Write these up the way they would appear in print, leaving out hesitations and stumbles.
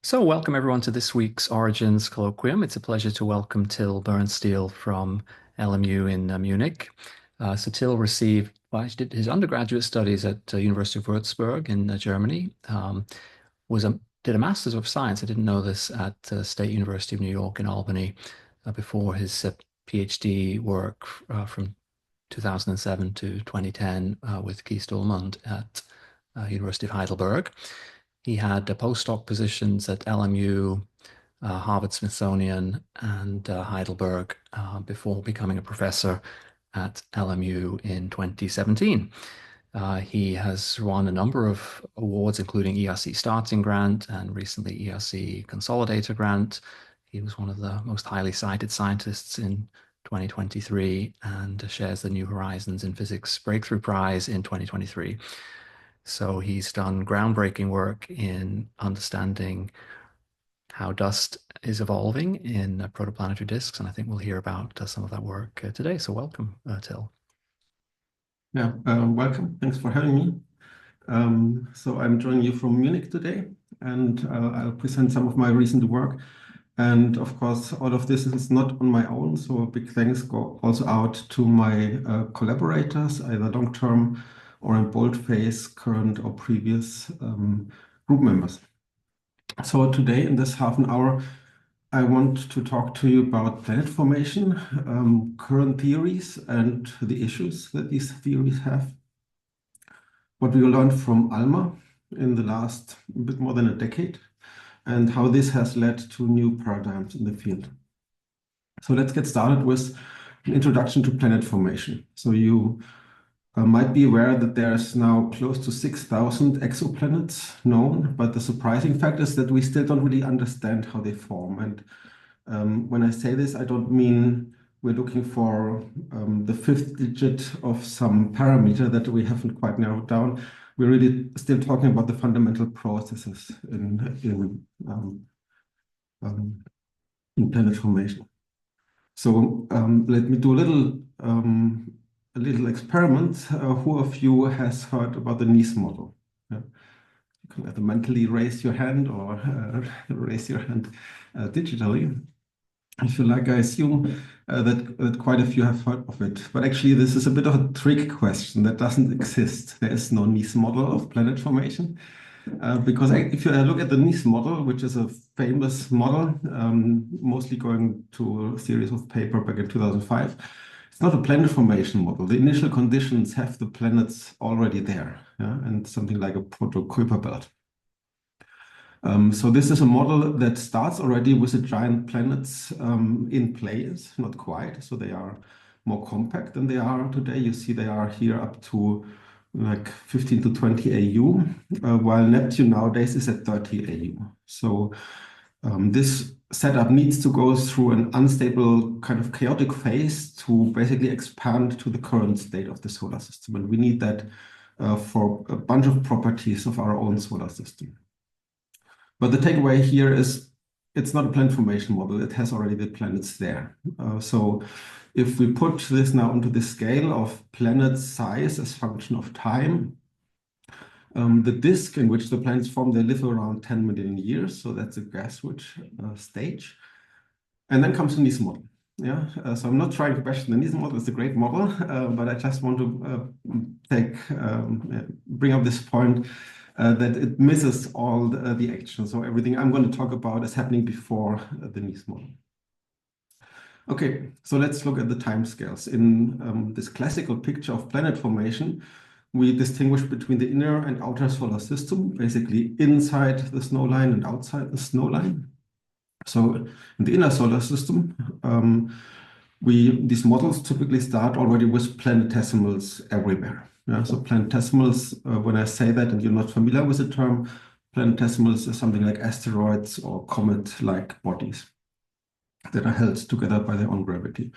So, welcome everyone to this week's Origins Colloquium. It's a pleasure to welcome Till Bernstein from LMU in Munich. Till received, well, he did his undergraduate studies at University of Würzburg in Germany. Did a Master's of Science. I didn't know this at State University of New York in Albany before his PhD work from 2007 to 2010 with Kees Doelmund at University of Heidelberg. He had postdoc positions at LMU, Harvard Smithsonian, and Heidelberg before becoming a professor at LMU in 2017. He has won a number of awards, including ERC Starting Grant and recently ERC Consolidator Grant. He was one of the most highly cited scientists in 2023 and shares the New Horizons in Physics Breakthrough Prize in 2023. So he's done groundbreaking work in understanding how dust is evolving in protoplanetary disks, and I think we'll hear about some of that work today. So welcome, Till. Yeah, welcome. Thanks for having me. So I'm joining you from Munich today, and I'll present some of my recent work. And of course, all of this is not on my own, so a big thanks go also out to my collaborators, either long-term or in boldface, current or previous group members. So today, in this half an hour, I want to talk to you about planet formation, current theories, and the issues that these theories have. What we learned from ALMA in the last bit more than a decade, and how this has led to new paradigms in the field. So let's get started with an introduction to planet formation. So you might be aware that there's now close to 6,000 exoplanets known, but the surprising fact is that we still don't really understand how they form. And when I say this, I don't mean we're looking for the fifth digit of some parameter that we haven't quite narrowed down. We're really still talking about the fundamental processes in planet formation. So let me do a little experiment. Who of you has heard about the Nice model? Yeah. You can either mentally raise your hand or raise your hand digitally. If you like, I assume that quite a few have heard of it. But actually, this is a bit of a trick question that doesn't exist. There is no Nice model of planet formation. Because if you look at the Nice model, which is a famous model, mostly going to a series of paper back in 2005, it's not a planet formation model. The initial conditions have the planets already there, yeah? And something like a proto-Kuiper belt. So this is a model that starts already with the giant planets in place, not quite. So they are more compact than they are today. You see they are here up to like 15 to 20 AU, while Neptune nowadays is at 30 AU. So this setup needs to go through an unstable kind of chaotic phase to basically expand to the current state of the solar system. And we need that for a bunch of properties of our own solar system. But the takeaway here is it's not a planet formation model. It has already the planets there. So if we put this now into the scale of planet size as function of time, the disk in which the planets form, they live around 10 million years. So that's a gas-rich stage. And then comes the Nice model. Yeah, so I'm not trying to bash the Nice model. It's a great model, but I just want to bring up this point that it misses all the action. So everything I'm going to talk about is happening before the Nice model. Okay, so let's look at the timescales. In this classical picture of planet formation, we distinguish between the inner and outer solar system, basically inside the snow line and outside the snow line. So in the inner solar system, these models typically start already with planetesimals everywhere. Yeah, so planetesimals, when I say that and you're not familiar with the term, planetesimals is something like asteroids or comet-like bodies that are held together by their own gravity.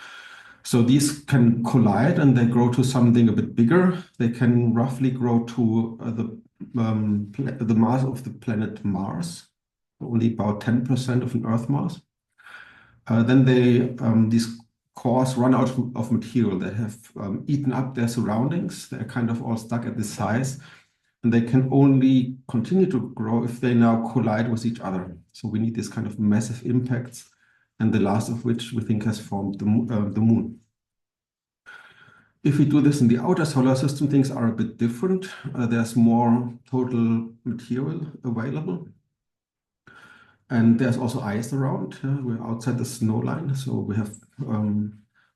So these can collide and they grow to something a bit bigger. They can roughly grow to the mass of the planet Mars, only about 10% of an Earth mass. Then these cores run out of material. They have eaten up their surroundings. They're kind of all stuck at this size. and they can only continue to grow if they now collide with each other. So we need this kind of massive impacts, and the last of which we think has formed the moon. If we do this in the outer solar system, things are a bit different. There's more total material available. And there's also ice around. We're outside the snow line, so we have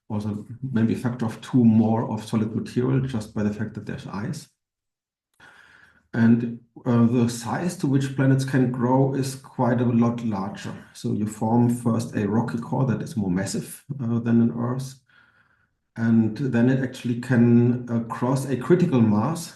also maybe a factor of 2 more of solid material just by the fact that there's ice. And the size to which planets can grow is quite a lot larger. So you form first a rocky core that is more massive than an Earth. And then it actually can cross a critical mass,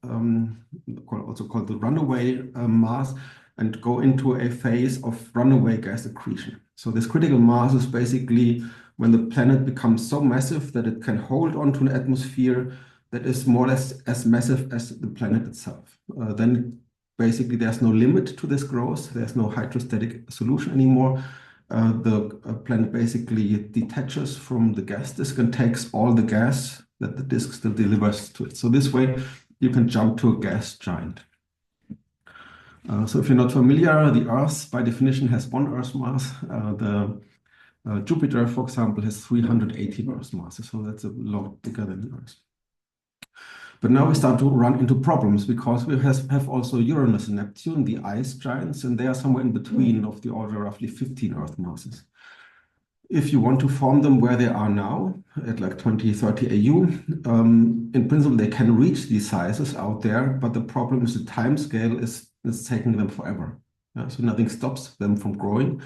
also called the runaway mass, and go into a phase of runaway gas accretion. So this critical mass is basically when the planet becomes so massive that it can hold onto an atmosphere that is more or less as massive as the planet itself. Then basically there's no limit to this growth. There's no hydrostatic solution anymore. The planet basically detaches from the gas disk and takes all the gas that the disk still delivers to it. So this way you can jump to a gas giant. So if you're not familiar, the Earth by definition has 1 Earth mass. Jupiter, for example, has 318 Earth masses, so that's a lot bigger than the Earth. But now we start to run into problems because we have also Uranus and Neptune, the ice giants, and they are somewhere in between of the order roughly 15 Earth masses. If you want to form them where they are now, at like 2030 AU, in principle, they can reach these sizes out there, but the problem is the time scale is taking them forever. So nothing stops them from growing,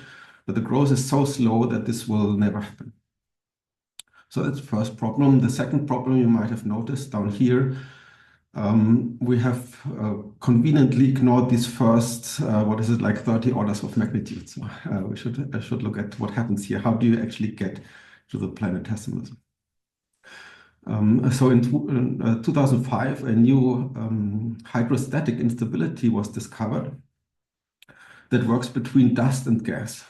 but the growth is so slow that this will never happen. So that's the first problem. The second problem you might have noticed down here, we have conveniently ignored these first, what is it, like 30 orders of magnitude. So I should look at what happens here. How do you actually get to the planetesimals? So in 2005, a new hydrostatic instability was discovered that works between dust and gas.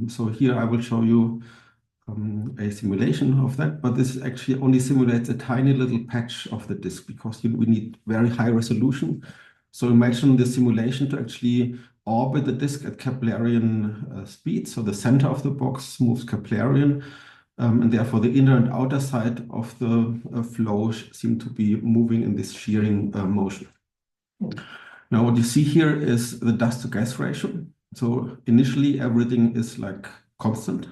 So here I will show you a simulation of that, but this actually only simulates a tiny little patch of the disk because we need very high resolution. So imagine the simulation to actually orbit the disk at Keplerian speed. So the center of the box moves Keplerian, and therefore the inner and outer side of the flow seem to be moving in this shearing motion. Now what you see here is the dust to gas ratio. So initially everything is like constant,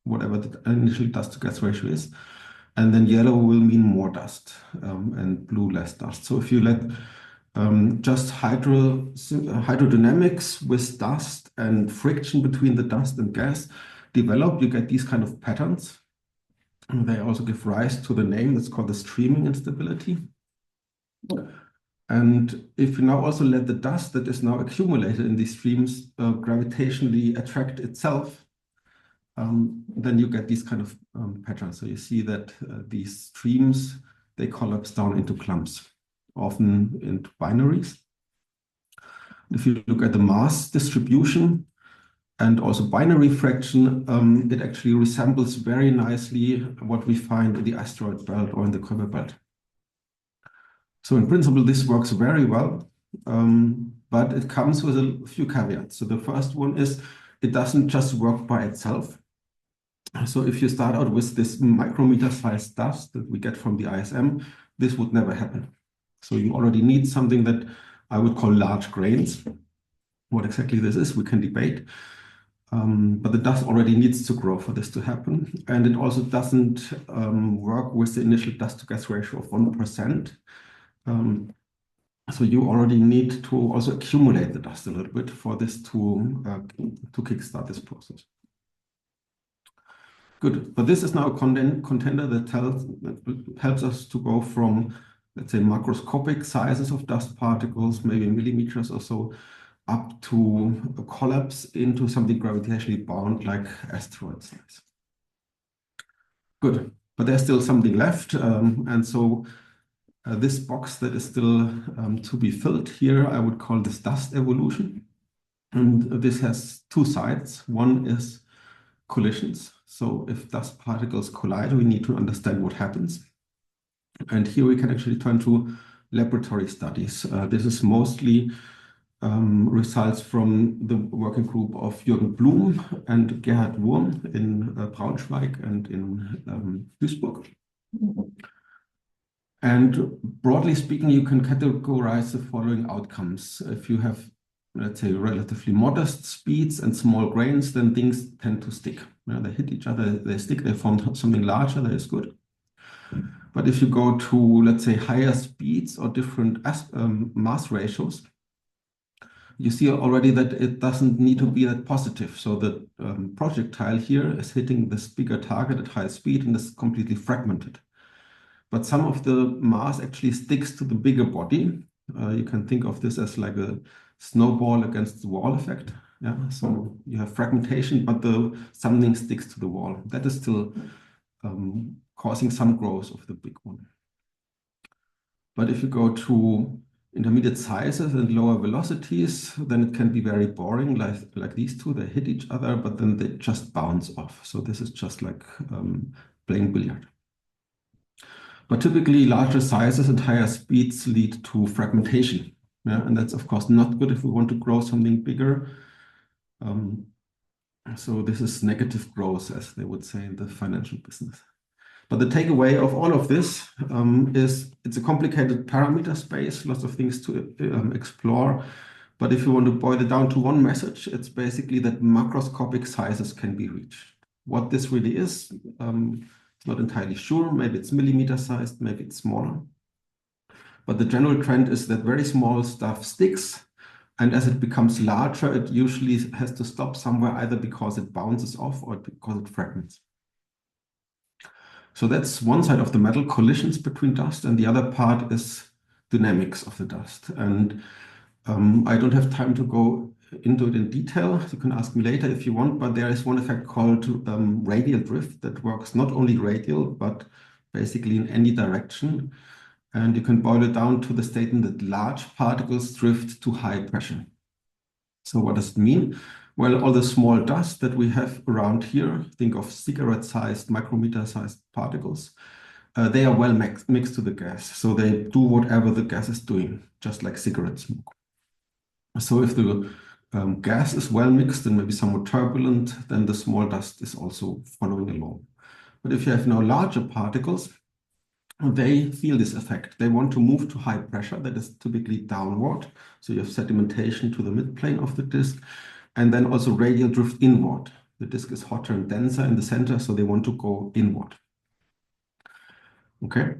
whatever the initial dust to gas ratio is. And then yellow will mean more dust and blue less dust. So if you let just hydrodynamics with dust and friction between the dust and gas develop, you get these kind of patterns. And they also give rise to the name that's called the streaming instability. And if you now also let the dust that is now accumulated in these streams gravitationally attract itself, then you get these kind of patterns. So you see that these streams, they collapse down into clumps, often into binaries. If you look at the mass distribution and also binary fraction, it actually resembles very nicely what we find in the asteroid belt or in the Kuiper belt. So in principle, this works very well, but it comes with a few caveats. So the first one is it doesn't just work by itself. So if you start out with this micrometer sized dust that we get from the ISM, this would never happen. So you already need something that I would call large grains. What exactly this is, we can debate. But the dust already needs to grow for this to happen. And it also doesn't work with the initial dust to gas ratio of 1%. So you already need to also accumulate the dust a little bit for this to kickstart this process. Good, but this is now a contender that helps us to go from, let's say, macroscopic sizes of dust particles, maybe millimeters or so, up to a collapse into something gravitationally bound like asteroid size. Good, but there's still something left, and so this box that is still to be filled here, I would call this dust evolution. And this has 2 sides. One is collisions. So if dust particles collide, we need to understand what happens. And here we can actually turn to laboratory studies. This is mostly results from the working group of Jürgen Blum and Gerhard Wurm in Braunschweig and in Duisburg. And broadly speaking, you can categorize the following outcomes. If you have, let's say, relatively modest speeds and small grains, then things tend to stick. They hit each other, they stick, they form something larger, that is good. But if you go to, let's say, higher speeds or different mass ratios, you see already that it doesn't need to be that positive. So the projectile here is hitting this bigger target at high speed and is completely fragmented. But some of the mass actually sticks to the bigger body. You can think of this as like a snowball against the wall effect. Yeah, so you have fragmentation, but something sticks to the wall. That is still causing some growth of the big one. But if you go to intermediate sizes and lower velocities, then it can be very boring, like these two. They hit each other, but then they just bounce off. So this is just like playing billiard. But typically, larger sizes and higher speeds lead to fragmentation. Yeah? And that's, of course, not good if we want to grow something bigger. So this is negative growth, as they would say in the financial business. But the takeaway of all of this is it's a complicated parameter space, lots of things to explore. But if you want to boil it down to one message, it's basically that macroscopic sizes can be reached. What this really is, it's not entirely sure. Maybe it's millimeter sized, maybe it's smaller. But the general trend is that very small stuff sticks. And as it becomes larger, it usually has to stop somewhere, either because it bounces off or because it fragments. So that's one side of the medal, collisions between dust, and the other part is dynamics of the dust. And I don't have time to go into it in detail. You can ask me later if you want, but there is one effect called radial drift that works not only radial, but basically in any direction. And you can boil it down to the statement that large particles drift to high pressure. So what does it mean? Well, all the small dust that we have around here, think of cigarette-sized, micrometer-sized particles, they are well mixed to the gas. So they do whatever the gas is doing, just like cigarette smoke. So if the gas is well mixed and maybe somewhat turbulent, then the small dust is also following along. But if you have now larger particles, they feel this effect. They want to move to high pressure, that is typically downward. So you have sedimentation to the midplane of the disk, and then also radial drift inward. The disk is hotter and denser in the center, so they want to go inward. Okay.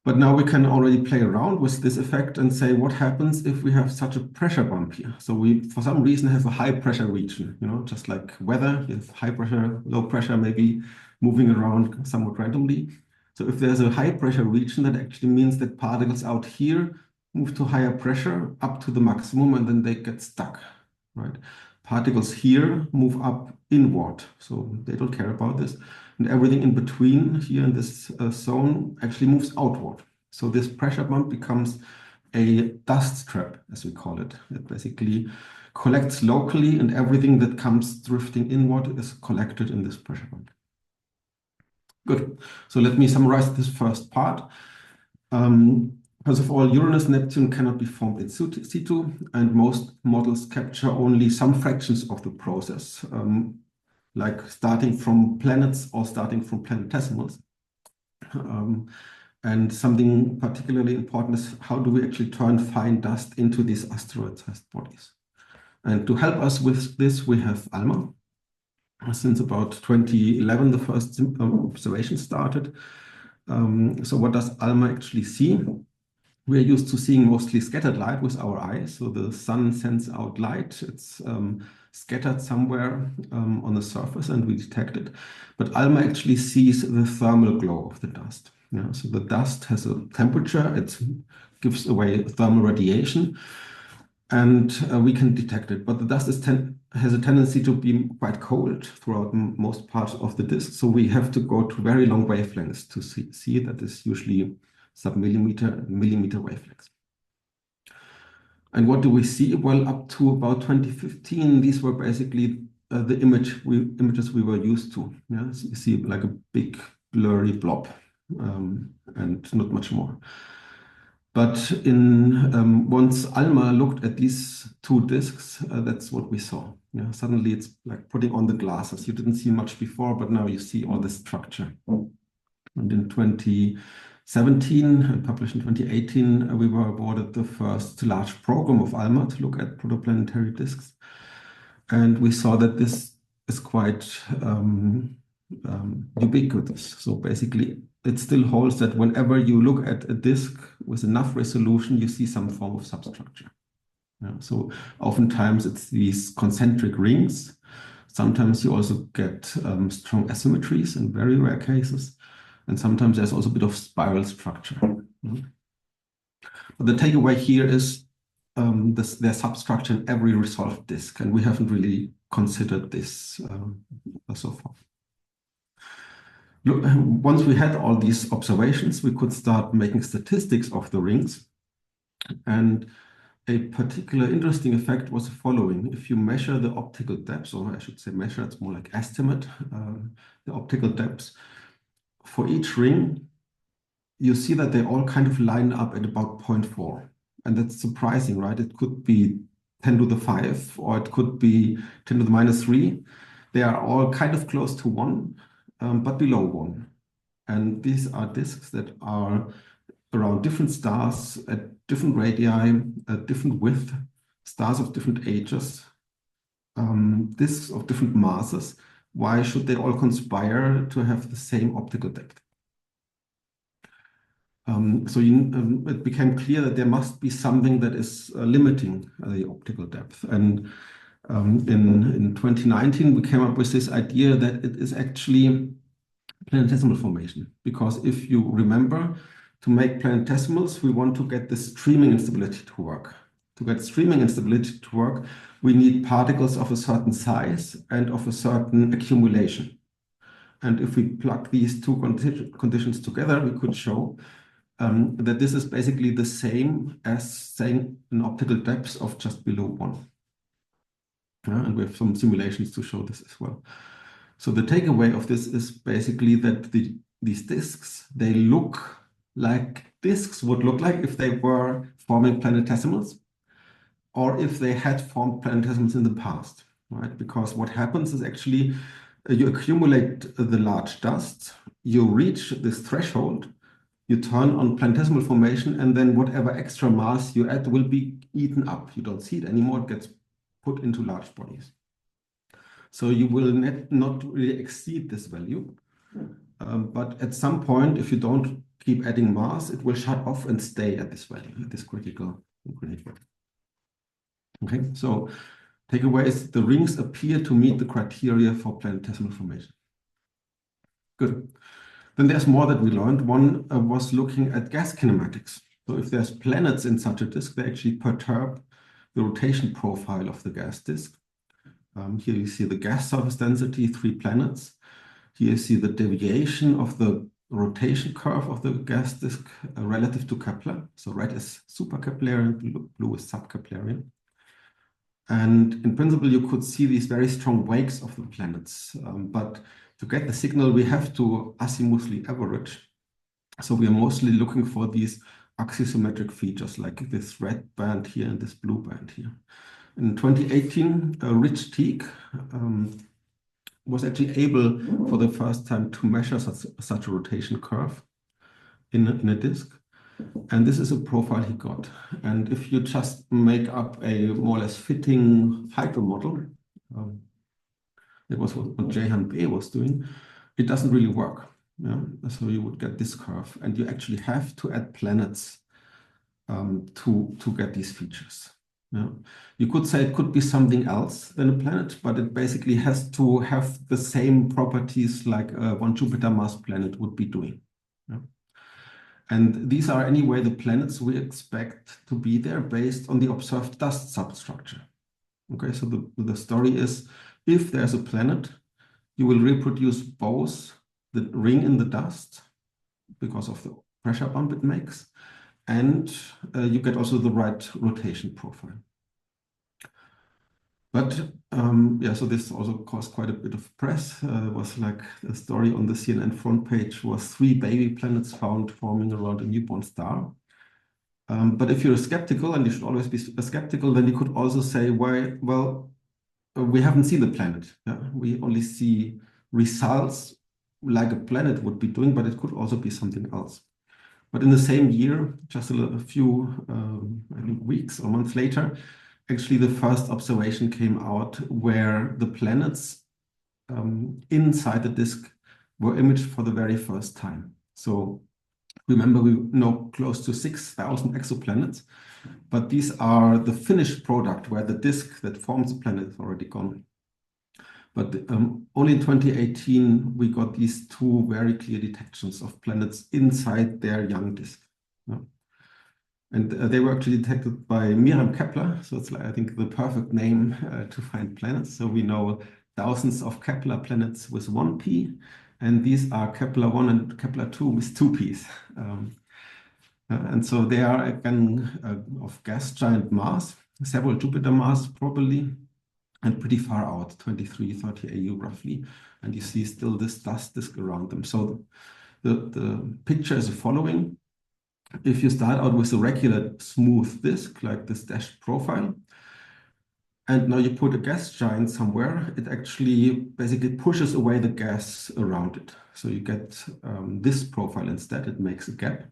But now we can already play around with this effect and say, what happens if we have such a pressure bump here? So we, for some reason, have a high pressure region, just like weather, you have high pressure, low pressure, maybe moving around somewhat randomly. So if there's a high pressure region, that actually means that particles out here move to higher pressure up to the maximum, and then they get stuck, right? Particles here move up inward, so they don't care about this. And everything in between here in this zone actually moves outward. So this pressure bump becomes a dust trap, as we call it. It basically collects locally, and everything that comes drifting inward is collected in this pressure bump. Good. So let me summarize this first part. First of all, Uranus, Neptune cannot be formed in situ, and most models capture only some fractions of the process, like starting from planets or starting from planetesimals. And something particularly important is how do we actually turn fine dust into these asteroid-sized bodies? And to help us with this, we have ALMA. Since about 2011, the first observation started. So what does ALMA actually see? We are used to seeing mostly scattered light with our eyes. So the sun sends out light. It's scattered somewhere on the surface and we detect it. But ALMA actually sees the thermal glow of the dust. Yeah, so the dust has a temperature. It gives away thermal radiation. And we can detect it. But the dust has a tendency to be quite cold throughout most parts of the disk. So we have to go to very long wavelengths to see that is usually submillimeter and millimeter wavelengths. And what do we see? Well, up to about 2015, these were basically the images we were used to. Yeah? So you see like a big blurry blob and not much more. But in once ALMA looked at these two disks, that's what we saw. Yeah, suddenly it's like putting on the glasses. You didn't see much before, but now you see all this structure. And in 2017, and published in 2018, we were awarded the first large program of ALMA to look at protoplanetary disks. And we saw that this is quite ubiquitous. So basically, it still holds that whenever you look at a disk with enough resolution, you see some form of substructure. Yeah, so oftentimes it's these concentric rings. Sometimes you also get strong asymmetries in very rare cases. And sometimes there's also a bit of spiral structure. Yeah. But the takeaway here is there's substructure in every resolved disk, and we haven't really considered this so far. Look, once we had all these observations, we could start making statistics of the rings. And a particular interesting effect was the following. If you measure the optical depths, or I should say measure, it's more like estimate, the optical depths, for each ring, you see that they all kind of line up at about 0.4. And that's surprising, right? It could be 10 to the 5, or it could be 10 to the minus 3. They are all kind of close to 1, but below 1. And these are disks that are around different stars at different radii, at different width, stars of different ages, disks of different masses. Why should they all conspire to have the same optical depth? It became clear that there must be something that is limiting the optical depth. And in 2019, we came up with this idea that it is actually planetesimal formation. Because if you remember, to make planetesimals, we want to get the streaming instability to work. To get streaming instability to work, we need particles of a certain size and of a certain accumulation. And if we plug these two conditions together, we could show that this is basically the same as saying an optical depth of just below 1. And we have some simulations to show this as well. So the takeaway of this is basically that these disks, they look like disks would look like if they were forming planetesimals, or if they had formed planetesimals in the past, right? Because what happens is actually you accumulate the large dust, you reach this threshold, you turn on planetesimal formation, and then whatever extra mass you add will be eaten up. You don't see it anymore, it gets put into large bodies. So you will not really exceed this value. But at some point, if you don't keep adding mass, it will shut off and stay at this value, at this critical value. Okay, so takeaway is the rings appear to meet the criteria for planetesimal formation. Good. Then there's more that we learned. One was looking at gas kinematics. So if there's planets in such a disk, they actually perturb the rotation profile of the gas disk. Here you see the gas surface density, 3 planets. Here you see the deviation of the rotation curve of the gas disk relative to Kepler. So red is super-Keplerian, blue is sub-Keplerian. And in principle, you could see these very strong wakes of the planets. But to get the signal, we have to azimuthally average. So we are mostly looking for these axisymmetric features like this red band here and this blue band here. In 2018, Rich Teague was actually able for the first time to measure such a rotation curve in a disk. And this is a profile he got. And if you just make up a more or less fitting hydro model, it was what Jehan Bey was doing, it doesn't really work. Yeah? So you would get this curve. And you actually have to add planets to get these features. Yeah. You could say it could be something else than a planet, but it basically has to have the same properties like one Jupiter mass planet would be doing. Yeah. And these are anyway the planets we expect to be there based on the observed dust substructure. Okay, so the story is if there's a planet, you will reproduce both the ring in the dust because of the pressure bump it makes, and you get also the right rotation profile. But yeah, so this also caused quite a bit of press. It was like a story on the CNN front page was 3 baby planets found forming around a newborn star. But if you're skeptical, and you should always be skeptical, then you could also say, why, well, we haven't seen the planet. Yeah? We only see results like a planet would be doing, but it could also be something else. But in the same year, just a few, I think weeks or months later, actually the first observation came out where the planets inside the disk were imaged for the very first time. So remember, we know close to 6,000 exoplanets, but these are the finished product where the disk that forms the planet is already gone. But only in 2018, we got these two very clear detections of planets inside their young disk. Yeah. And they were actually detected by Miriam Kepler. So it's, like, I think, the perfect name to find planets. So we know thousands of Kepler planets with 1p, and these are Kepler 1 and Kepler 2 with 2p's. And so they are, again, of gas giant mass, several Jupiter mass probably, and pretty far out, 23, 30 AU roughly. And you see still this dust disk around them. So the picture is the following. If you start out with a regular smooth disk, like this dashed profile, and now you put a gas giant somewhere, it actually basically pushes away the gas around it. So you get this profile instead. It makes a gap.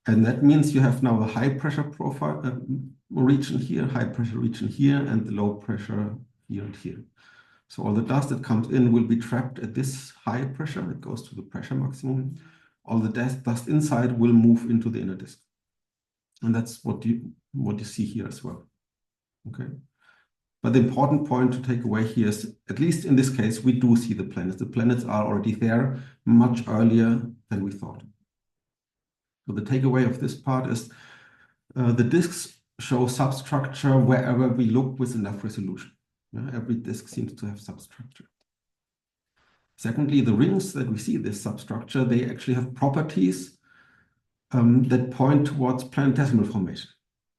And that means you have now a high pressure profile region here, high pressure region here, and the low pressure here and here. So all the dust that comes in will be trapped at this high pressure. It goes to the pressure maximum. All the dust inside will move into the inner disk. And that's what you see here as well. Okay. But the important point to take away here is, at least in this case, we do see the planets. The planets are already there much earlier than we thought. So the takeaway of this part is the disks show substructure wherever we look with enough resolution. Every disk seems to have substructure. Secondly, the rings that we see this substructure, they actually have properties that point towards planetesimal formation.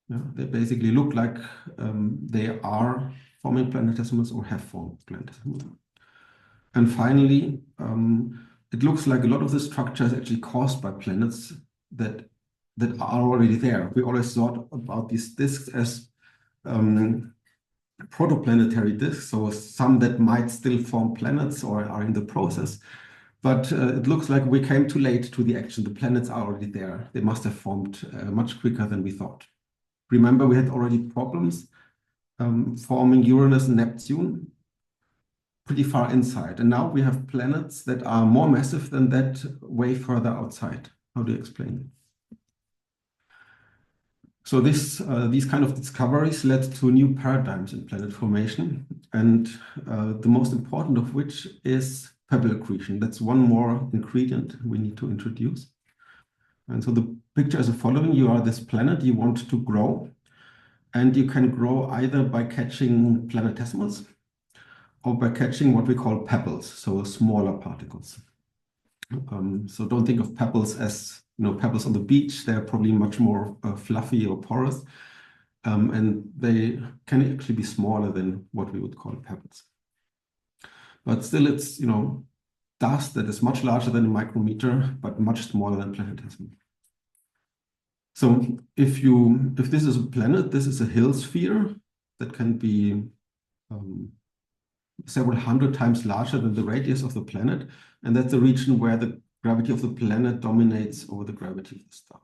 They basically look like they are forming planetesimals or have formed planetesimals. And finally, it looks like a lot of the structure is actually caused by planets that are already there. We always thought about these disks as protoplanetary disks, so some that might still form planets or are in the process. But it looks like we came too late to the action. The planets are already there. They must have formed much quicker than we thought. Remember, we had already problems forming Uranus and Neptune pretty far inside. And now we have planets that are more massive than that, way further outside. How do you explain it? So these kind of discoveries led to new paradigms in planet formation. And the most important of which is pebble accretion. That's one more ingredient we need to introduce. And so the picture is the following. You are this planet, you want to grow. And you can grow either by catching planetesimals or by catching what we call pebbles, so smaller particles. So don't think of pebbles as pebbles on the beach. They're probably much more fluffy or porous, and they can actually be smaller than what we would call pebbles. But still, it's dust that is much larger than a micrometer, but much smaller than planetesimal. So if this is a planet, this is a Hill sphere that can be several hundred times larger than the radius of the planet. And that's the region where the gravity of the planet dominates over the gravity of the star.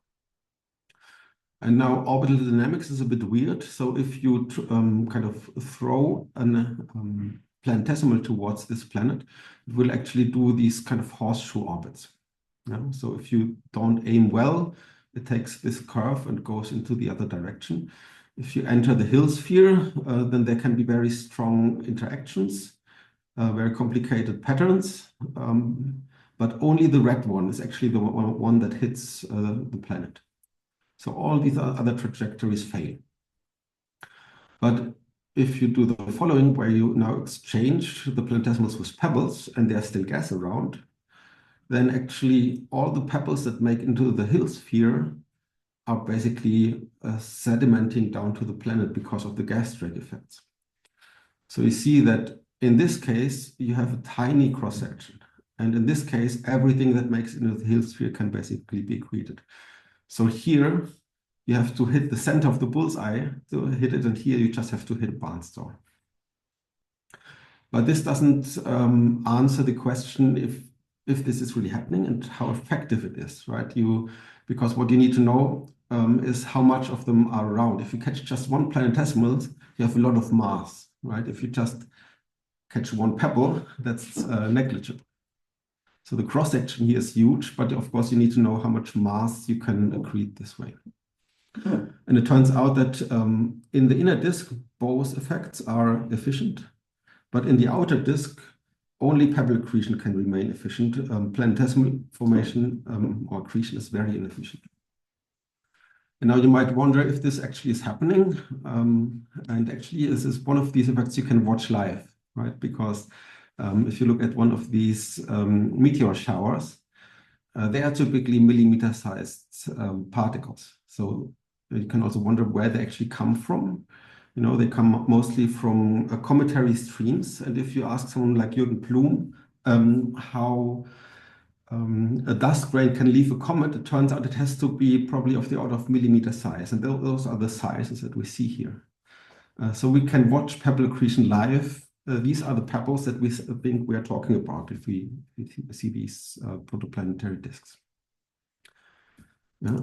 And now orbital dynamics is a bit weird. So if you kind of throw a planetesimal towards this planet, it will actually do these kind of horseshoe orbits. So if you don't aim well, it takes this curve and goes into the other direction. If you enter the Hill sphere, then there can be very strong interactions, very complicated patterns, but only the red one is actually the one that hits the planet. So all these other trajectories fail. But if you do the following, where you now exchange the planetesimals with pebbles and there's still gas around, then actually all the pebbles that make into the Hill sphere are basically sedimenting down to the planet because of the gas drag effects. So you see that in this case, you have a tiny cross-section. And in this case, everything that makes it into the Hill sphere can basically be accreted. So here, you have to hit the center of the bullseye to hit it, and here you just have to hit a barn store. But this doesn't answer the question if this is really happening and how effective it is, right? Because what you need to know is how much of them are around. If you catch just one planetesimals, you have a lot of mass, right? If you just catch one pebble, that's negligible. So the cross section here is huge, but of course you need to know how much mass you can accrete this way. And it turns out that in the inner disk, both effects are efficient, but in the outer disk, only pebble accretion can remain efficient. Planetesimal formation or accretion is very inefficient. And now you might wonder if this actually is happening. And actually, this is one of these effects you can watch live, right? Because if you look at one of these meteor showers, they are typically millimeter-sized particles. So you can also wonder where they actually come from. You know, they come mostly from cometary streams. And if you ask someone like Jürgen Blum how a dust grain can leave a comet, it turns out it has to be probably of the order of millimeter size. And those are the sizes that we see here. So we can watch pebble accretion live. These are the pebbles that we think we are talking about if we see these protoplanetary disks. Yeah,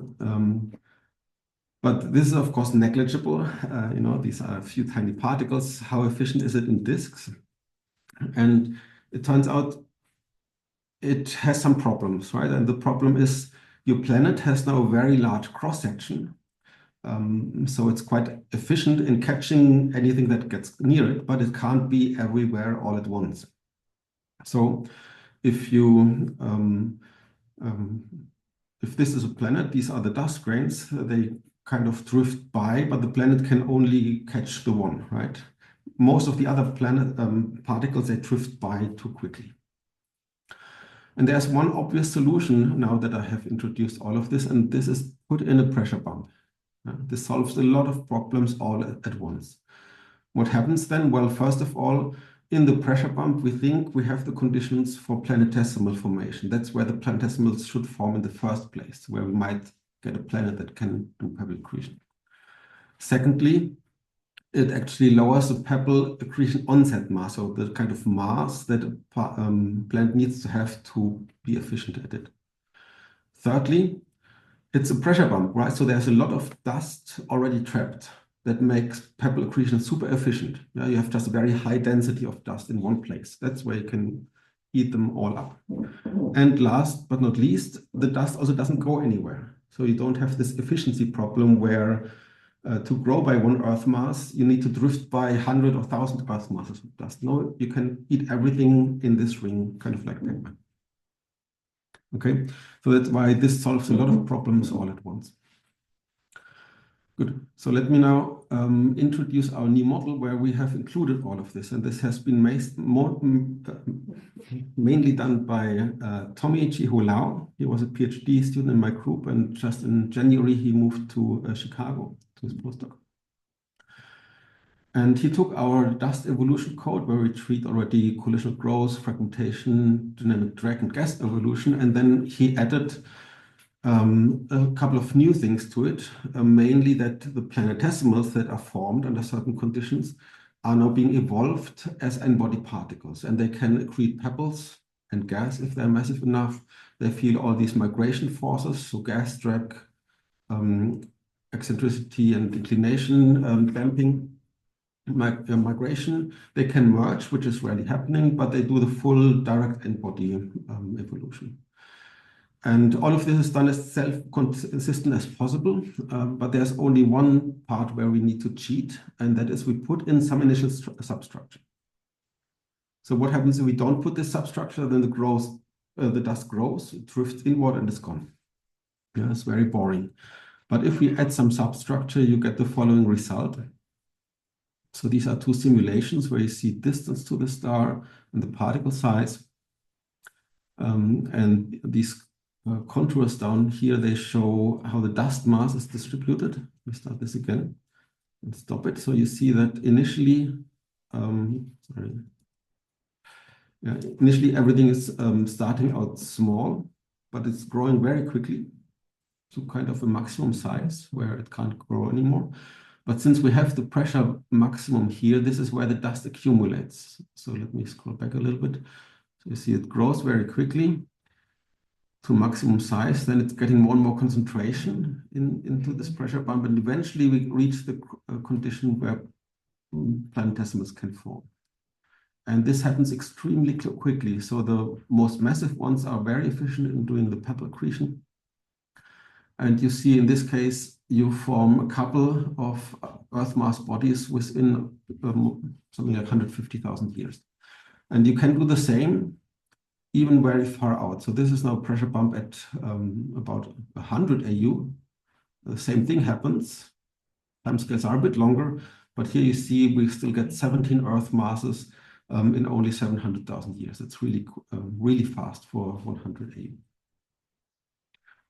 but this is, of course, negligible. You know, these are a few tiny particles. How efficient is it in disks? And it turns out it has some problems, right? And the problem is your planet has now a very large cross-section. So it's quite efficient in catching anything that gets near it, but it can't be everywhere all at once. So if you if this is a planet, these are the dust grains, they kind of drift by, but the planet can only catch the one, right? Most of the other planet particles, they drift by too quickly. And there's one obvious solution now that I have introduced all of this, and this is put in a pressure bump. This solves a lot of problems all at once. What happens then? Well, first of all, in the pressure bump, we think we have the conditions for planetesimal formation. That's where the planetesimals should form in the first place, where we might get a planet that can do pebble accretion. Secondly, it actually lowers the pebble accretion onset mass, so the kind of mass that a planet needs to have to be efficient at it. Thirdly, it's a pressure bump, right? So there's a lot of dust already trapped that makes pebble accretion super efficient. Yeah, you have just a very high density of dust in one place. That's where you can eat them all up. And last but not least, the dust also doesn't go anywhere. So you don't have this efficiency problem where to grow by one Earth mass, you need to drift by 100 or 1,000 Earth masses of dust. No, you can eat everything in this ring, kind of like Pac-Man. Okay, so that's why this solves a lot of problems all at once. Good. So let me now introduce our new model where we have included all of this. And this has been mainly done by Tommy Chihulau. He was a PhD student in my group, and just in January, he moved to Chicago to his postdoc. And he took our dust evolution code where we treat already collisional growth, fragmentation, dynamic drag, and gas evolution. And then he added a couple of new things to it, mainly that the planetesimals that are formed under certain conditions are now being evolved as n-body particles, and they can accrete pebbles and gas if they're massive enough. They feel all these migration forces, so gas drag, eccentricity and inclination, damping, migration. They can merge, which is rarely happening, but they do the full direct n-body evolution. And all of this is done as self-consistent as possible, but there's only one part where we need to cheat, and that is we put in some initial substructure. So what happens if we don't put this substructure? Then the dust grows, it drifts inward, and is gone. Yeah, it's very boring. But if we add some substructure, you get the following result. So these are two simulations where you see distance to the star and the particle size. And these contours down here, they show how the dust mass is distributed. We start this again and stop it. So you see that initially, initially everything is starting out small, but it's growing very quickly. to kind of a maximum size where it can't grow anymore. But since we have the pressure maximum here, this is where the dust accumulates. So let me scroll back a little bit. So you see it grows very quickly to maximum size, then it's getting more and more concentration into this pressure bump, and eventually we reach the condition where planetesimals can form. And this happens extremely quickly. So the most massive ones are very efficient in doing the pebble accretion. And you see in this case, you form a couple of Earth mass bodies within something like 150,000 years. And you can do the same even very far out. So this is now pressure bump at about 100 AU. The same thing happens. Timescales are a bit longer, but here you see we still get 17 Earth masses in only 700,000 years. It's really, really fast for 100 AU.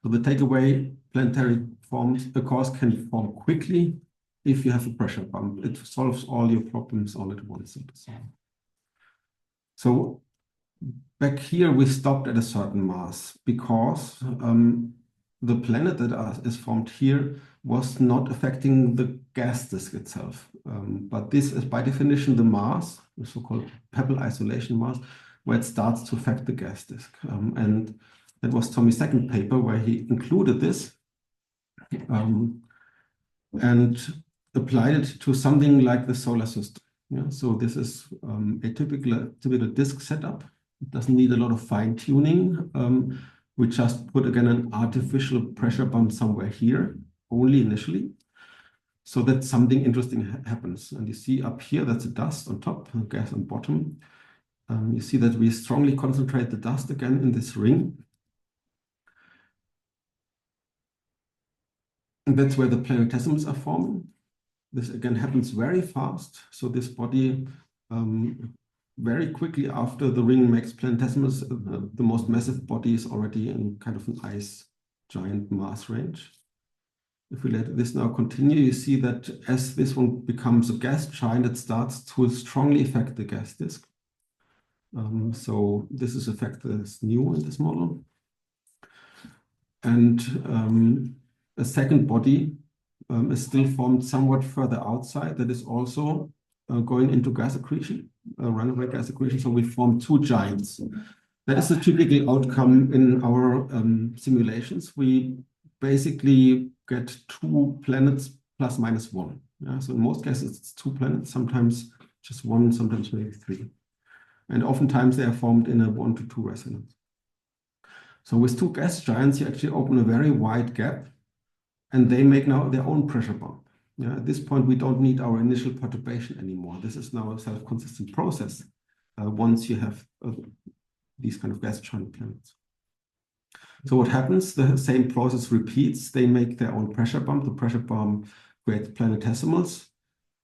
So the takeaway, planetary forms, of course, can form quickly if you have a pressure bump. It solves all your problems all at once. So back here, we stopped at a certain mass because the planet that is formed here was not affecting the gas disk itself. But this is by definition the mass, the so-called pebble isolation mass, where it starts to affect the gas disk. And that was Tommy's second paper where he included this and applied it to something like the solar system. Yeah, so this is a typical disk setup. It doesn't need a lot of fine tuning. We just put again an artificial pressure bump somewhere here, only initially, so that something interesting happens. And you see up here, that's the dust on top, gas on bottom. You see that we strongly concentrate the dust again in this ring. And that's where the planetesimals are forming. This again happens very fast. So this body, very quickly after the ring makes planetesimals, the most massive body is already in kind of an ice giant mass range. If we let this now continue, you see that as this one becomes a gas giant, it starts to strongly affect the gas disk. So this is effect that is new in this model. And a second body is still formed somewhat further outside that is also going into gas accretion, runaway gas accretion. So we form two giants. That is a typical outcome in our simulations. We basically get two planets plus minus one. Yeah? So in most cases, it's two planets, sometimes just one, sometimes maybe three. And oftentimes they are formed in a 1-to-2 resonance. So with two gas giants, you actually open a very wide gap, and they make now their own pressure bump. Yeah, at this point, we don't need our initial perturbation anymore. This is now a self-consistent process once you have these kind of gas giant planets. So what happens? The same process repeats. They make their own pressure bump. The pressure bump creates planetesimals.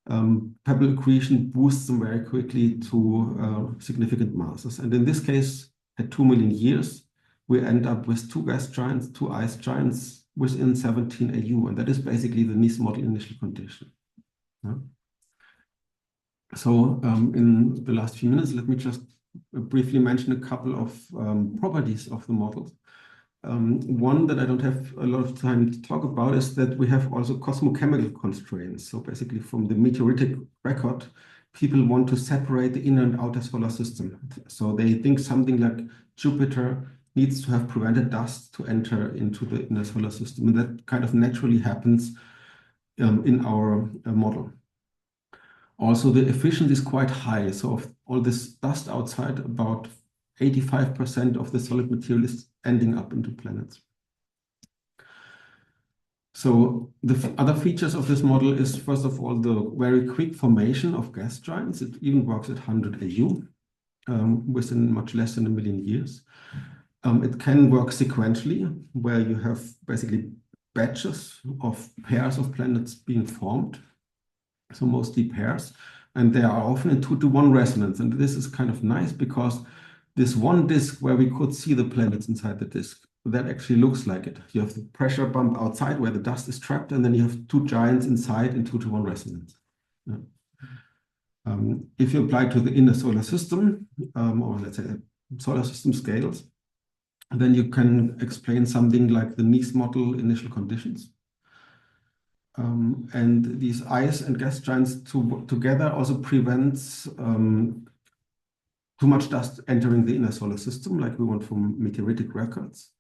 Pebble accretion boosts them very quickly to significant masses. And in this case, at 2 million years, we end up with two gas giants, two ice giants within 17 AU. And that is basically the NIS model initial condition. Yeah. So in the last few minutes, let me just briefly mention a couple of properties of the models. One that I don't have a lot of time to talk about is that we have also cosmochemical constraints. So basically from the meteoritic record, people want to separate the inner and outer solar system. So they think something like Jupiter needs to have prevented dust to enter into the inner solar system. And that kind of naturally happens in our model. Also, the efficiency is quite high. So of all this dust outside, about 85% of the solid material is ending up into planets. So the other features of this model is, first of all, the very quick formation of gas giants. It even works at 100 AU within much less than 1 million years. It can work sequentially, where you have basically batches of pairs of planets being formed. So mostly pairs. And they are often in 2-to-1 resonance. And this is kind of nice because this one disk where we could see the planets inside the disk, that actually looks like it. You have the pressure bump outside where the dust is trapped, and then you have two giants inside in 2-to-1 resonance. Yeah. If you apply to the inner solar system, or let's say solar system scales, then you can explain something like the Nice model initial conditions. And these ice and gas giants together also prevents too much dust entering the inner solar system, like we want from meteoritic records.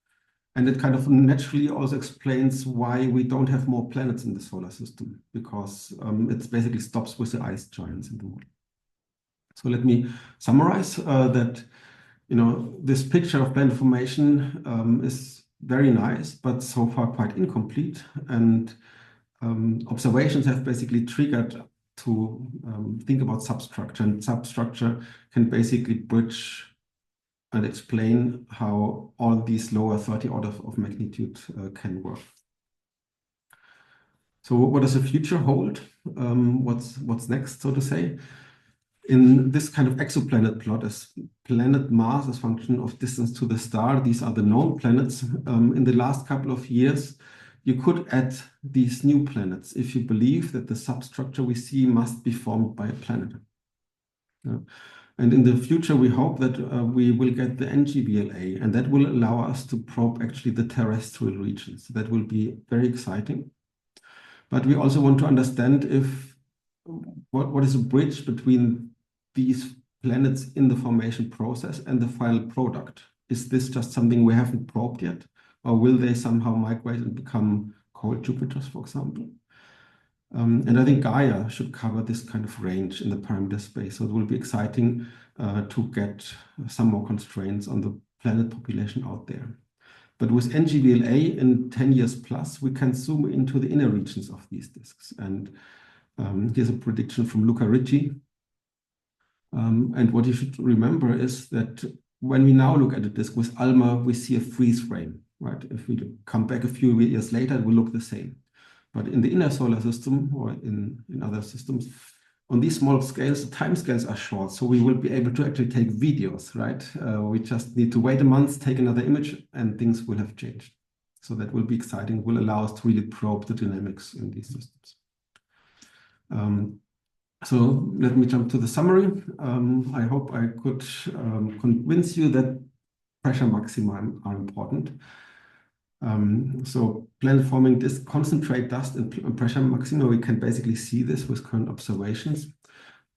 And it kind of naturally also explains why we don't have more planets in the solar system, because it basically stops with the ice giants in the model. So let me summarize that, this picture of planet formation is very nice, but so far quite incomplete. And observations have basically triggered to think about substructure, and substructure can basically bridge and explain how all these lower 30 orders of magnitude can work. So what does the future hold? What's next, so to say? In this kind of exoplanet plot, as planet mass as function of distance to the star, these are the known planets. In the last couple of years, you could add these new planets if you believe that the substructure we see must be formed by a planet. And in the future, we hope that we will get the NGVLA, and that will allow us to probe actually the terrestrial regions. That will be very exciting. But we also want to understand if what is a bridge between these planets in the formation process and the final product. Is this just something we haven't probed yet? Or will they somehow migrate and become cold Jupiters, for example? And I think Gaia should cover this kind of range in the parameter space. So it will be exciting to get some more constraints on the planet population out there. But with NGVLA in 10 years plus, we can zoom into the inner regions of these disks. And here's a prediction from Luca Ricci. And what you should remember is that when we now look at a disk with ALMA, we see a freeze frame, right? If we come back a few years later, it will look the same. But in the inner solar system or in other systems, on these small scales, the time scales are short. So we will be able to actually take videos, right? We just need to wait a month, take another image, and things will have changed. So that will be exciting, will allow us to really probe the dynamics in these systems. So let me jump to the summary. I hope I could convince you that pressure maxima are important. So planet forming disk concentrate dust and pressure maxima. We can basically see this with current observations.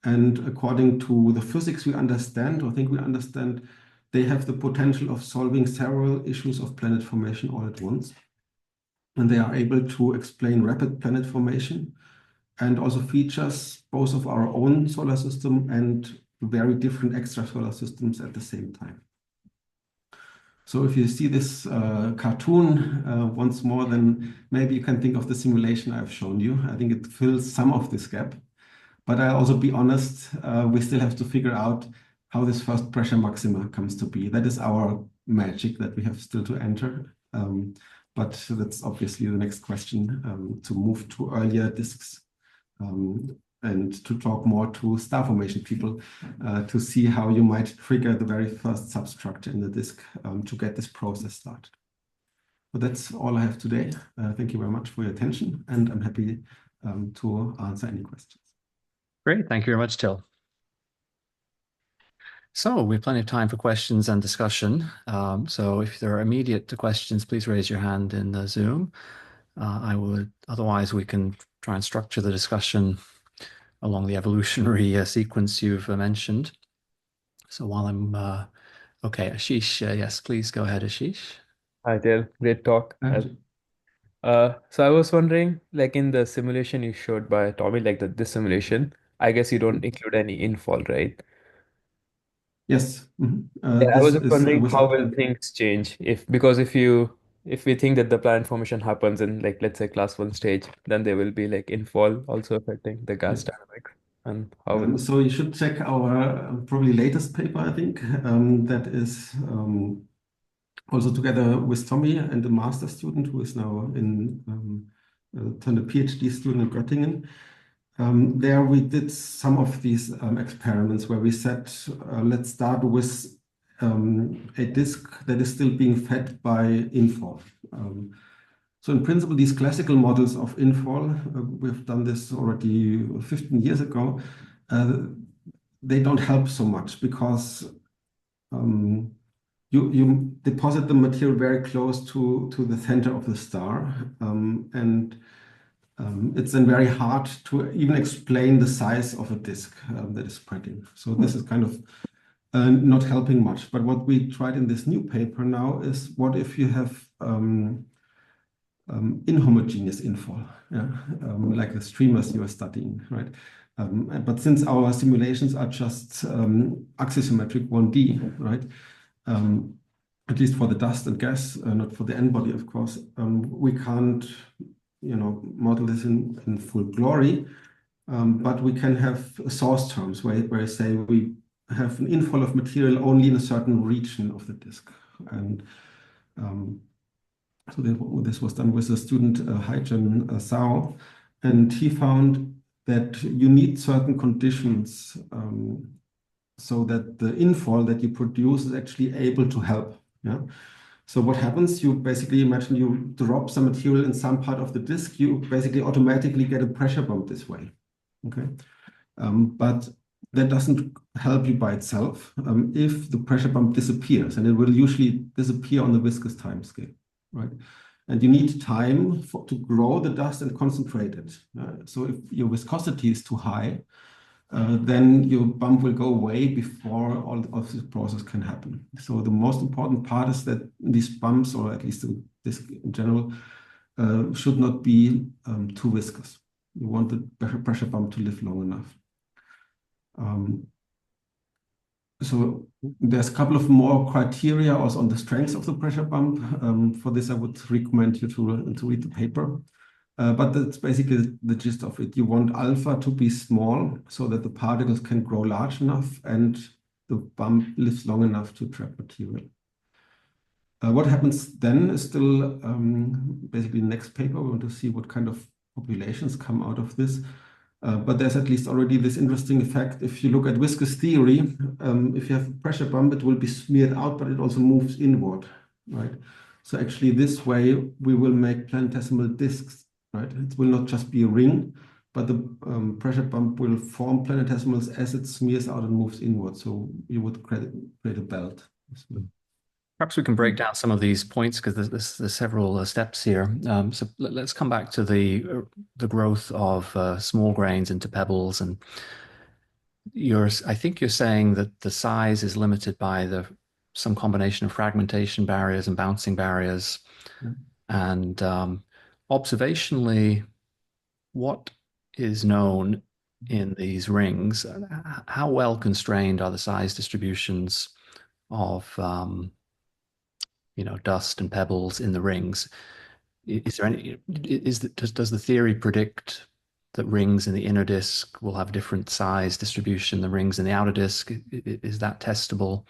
And according to the physics we understand, or think we understand, they have the potential of solving several issues of planet formation all at once. And they are able to explain rapid planet formation and also features both of our own solar system and very different extrasolar systems at the same time. So if you see this cartoon once more, then maybe you can think of the simulation I've shown you. I think it fills some of this gap. But I'll also be honest, we still have to figure out how this first pressure maxima comes to be. That is our magic that we have still to enter. But that's obviously the next question, to move to earlier disks and to talk more to star formation people to see how you might trigger the very first substructure in the disk to get this process started. But that's all I have today. Thank you very much for your attention, and I'm happy to answer any questions. Great. Thank you very much, Till. So we have plenty of time for questions and discussion. So if there are immediate questions, please raise your hand in the Zoom. Otherwise we can try and structure the discussion along the evolutionary sequence you've mentioned. So while I'm, okay, Ashish, yes, please go ahead, Ashish. Hi there, great talk. So I was wondering, like in the simulation you showed by Tommy, like this simulation, I guess you don't include any infall, right? Yes. Yeah, I This was just is wondering with how will things change because if we think that the planet formation happens in like let's say class one stage, then there will be like infall also affecting the gas dynamics, and how will so you should check our probably latest paper, I think, that is also together with Tommy and a master student who is now turned a PhD student in Göttingen. There we did some of these experiments where we said, let's start with a disk that is still being fed by infall. So in principle, these classical models of infall, we've done this already 15 years ago, they don't help so much because you deposit the material very close to the center of the star, and it's then very hard to even explain the size of a disk that is spreading. So this is kind of not helping much. But what we tried in this new paper now is, what if you have inhomogeneous infall, yeah? Like the streamers you are studying, right? But since our simulations are just axisymmetric 1D, right? At least for the dust and gas, not for the n-body, of course, we can't, model this in full glory, but we can have source terms where I say we have an infall of material only in a certain region of the disk. And so this was done with the student Haijun Zhao, and he found that you need certain conditions so that the infall that you produce is actually able to help. Yeah. So what happens? You basically imagine you drop some material in some part of the disk, you basically automatically get a pressure bump this way. Okay. But that doesn't help you by itself if the pressure bump disappears, and it will usually disappear on the viscous time scale, right? And you need time to grow the dust and concentrate it. So if your viscosity is too high, then your bump will go away before all of this process can happen. So the most important part is that these bumps, or at least the disk in general, should not be too viscous. You want the pressure bump to live long enough. So there's a couple of more criteria also on the strength of the pressure bump. For this, I would recommend you to read the paper. But that's basically the gist of it. You want alpha to be small so that the particles can grow large enough and the bump lives long enough to trap material. What happens then is still basically the next paper. We want to see what kind of populations come out of this. But there's at least already this interesting effect. If you look at viscous theory, if you have a pressure bump, it will be smeared out, but it also moves inward, right? So actually this way we will make planetesimal disks, right? It will not just be a ring, but the pressure bump will form planetesimals as it smears out and moves inward. So you would create a belt. Perhaps we can break down some of these points, because there's several steps here. So let's come back to the growth of small grains into pebbles, and I think you're saying that the size is limited by some combination of fragmentation barriers and bouncing barriers. Yeah. And observationally, what is known in these rings? How well constrained are the size distributions of dust and pebbles in the rings? Is there does the theory predict that rings in the inner disk will have different size distribution than rings in the outer disk? Is that testable?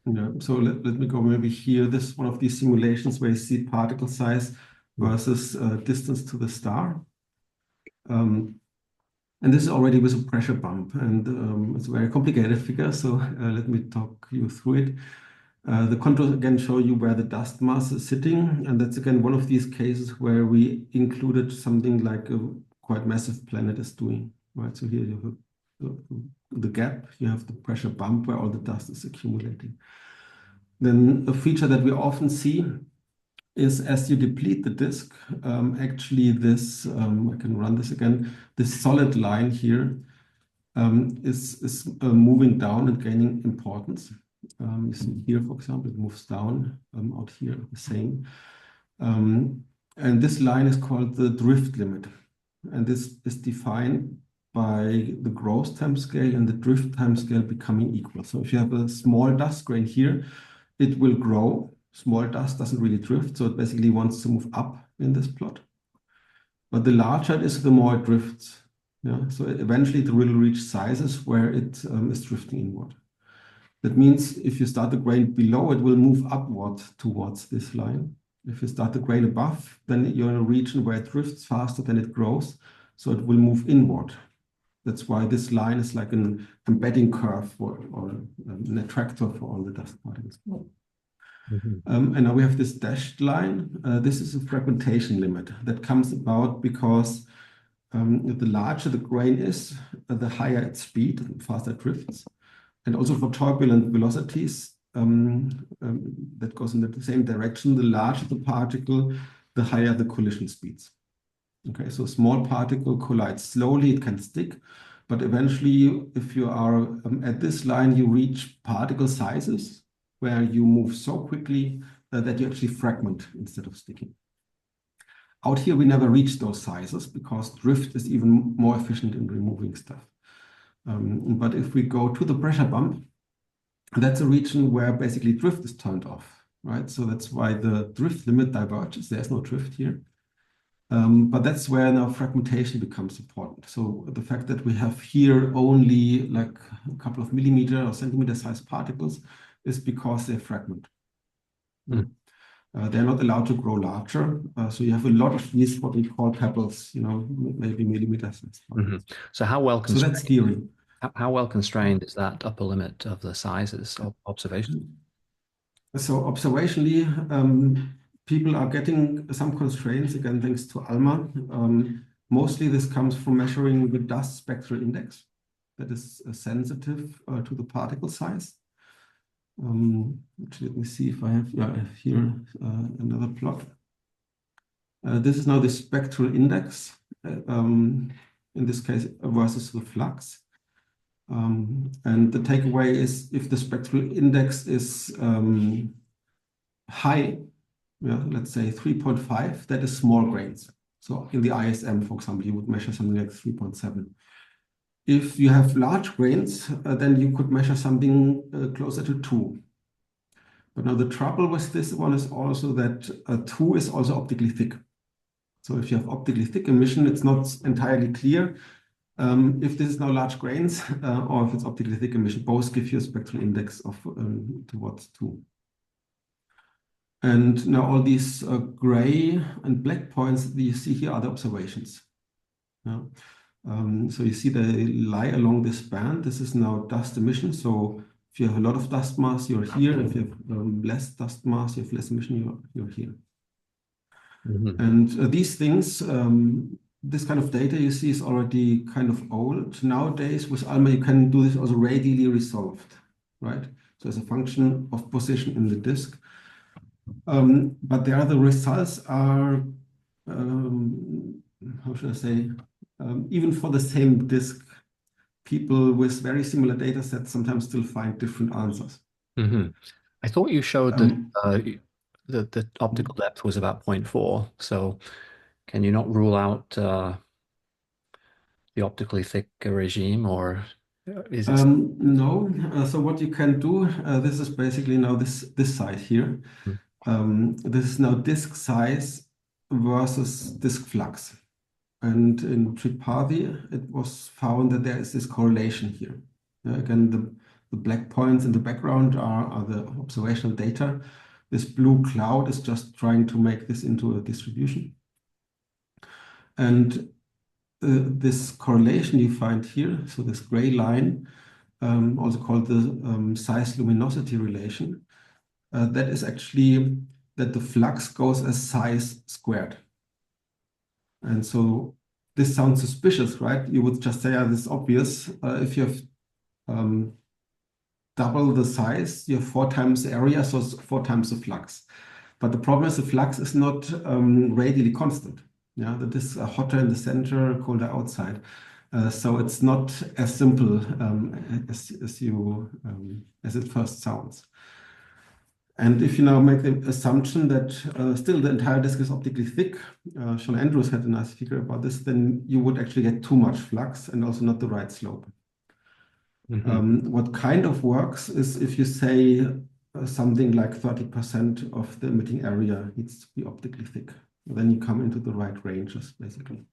Yeah. So let me go maybe here. This is one of these simulations where you see particle size versus distance to the star. And this is already with a pressure bump, and it's a very complicated figure. So let me talk you through it. The contours again show you where the dust mass is sitting, and that's again one of these cases where we included something like a quite massive planet is doing, right? So here you have the gap, you have the pressure bump where all the dust is accumulating. Then a feature that we often see is, as you deplete the disk, actually this, I can run this again, this solid line here is moving down and gaining importance. You see here, for example, it moves down, out here, the same. And this line is called the drift limit. And this is defined by the growth time scale and the drift time scale becoming equal. So if you have a small dust grain here, it will grow. Small dust doesn't really drift, so it basically wants to move up in this plot. But the larger it is, the more it drifts. Yeah? So eventually it will reach sizes where it is drifting inward. That means if you start the grain below, it will move upward towards this line. If you start the grain above, then you're in a region where it drifts faster than it grows, so it will move inward. That's why this line is like an embedding curve or an attractor for all the dust particles. And now we have this dashed line. This is a fragmentation limit that comes about because the larger the grain is, the higher its speed, the faster it drifts. And also for turbulent velocities, that goes in the same direction. The larger the particle, the higher the collision speeds. Okay, so a small particle collides slowly, it can stick, but eventually, if you are at this line, you reach particle sizes where you move so quickly that you actually fragment instead of sticking. Out here, we never reach those sizes because drift is even more efficient in removing stuff. But if we go to the pressure bump, that's a region where basically drift is turned off, right? So that's why the drift limit diverges. There's no drift here. But that's where now fragmentation becomes important. So the fact that we have here only like a couple of millimeter or centimeter sized particles is because they fragment. Mm. They're not allowed to grow larger. So you have a lot of these what we call pebbles, maybe millimeter sized particles. So how well So that's theory. How well constrained is that upper limit of the sizes of observation? So observationally, people are getting some constraints, again, thanks to ALMA. Mostly this comes from measuring the dust spectral index that is sensitive to the particle size. Let me see if I have here another plot. This is now the spectral index, in this case, versus the flux. And the takeaway is if the spectral index is high, let's say 3.5, that is small grains. So in the ISM, for example, you would measure something like 3.7. If you have large grains, then you could measure something closer to 2. But now the trouble with this one is also that 2 is also optically thick. So if you have optically thick emission, it's not entirely clear if this is now large grains or if it's optically thick emission. Both give you a spectral index of towards 2. And now all these gray and black points that you see here are the observations. Yeah. So you see they lie along this band. This is now dust emission. So if you have a lot of dust mass, you're here. If you have less dust mass, you have less emission, you're here. Mm-hmm. And these things, this kind of data you see is already kind of old. Nowadays with ALMA, you can do this also radially resolved, right? So as a function of position in the disk. But there the results are, how should I say, even for the same disk, people with very similar data sets sometimes still find different answers. Mm-hmm. I thought you showed that the optical depth was about 0.4. So can you not rule out the optically thick regime, or is it? No. So what you can do, this is basically now this side here. This is now disk size versus disk flux. And in Tripathi, it was found that there is this correlation here. Again, the black points in the background are the observational data. This blue cloud is just trying to make this into a distribution. And this correlation you find here, so this gray line, also called the size-luminosity relation, that is actually that the flux goes as size squared. And so this sounds suspicious, right? You would just say, this is obvious. If you have double the size, you have 4 times the area, so it's 4 times the flux. But the problem is the flux is not radially constant. Yeah, the disks are hotter in the center, colder outside. So it's not as simple as it first sounds. And if you now make the assumption that still the entire disk is optically thick, Sean Andrews had a nice figure about this, then you would actually get too much flux and also not the right slope. Mm-hmm. What kind of works is if you say something like 30% of the emitting area needs to be optically thick. Then you come into the right ranges, basically.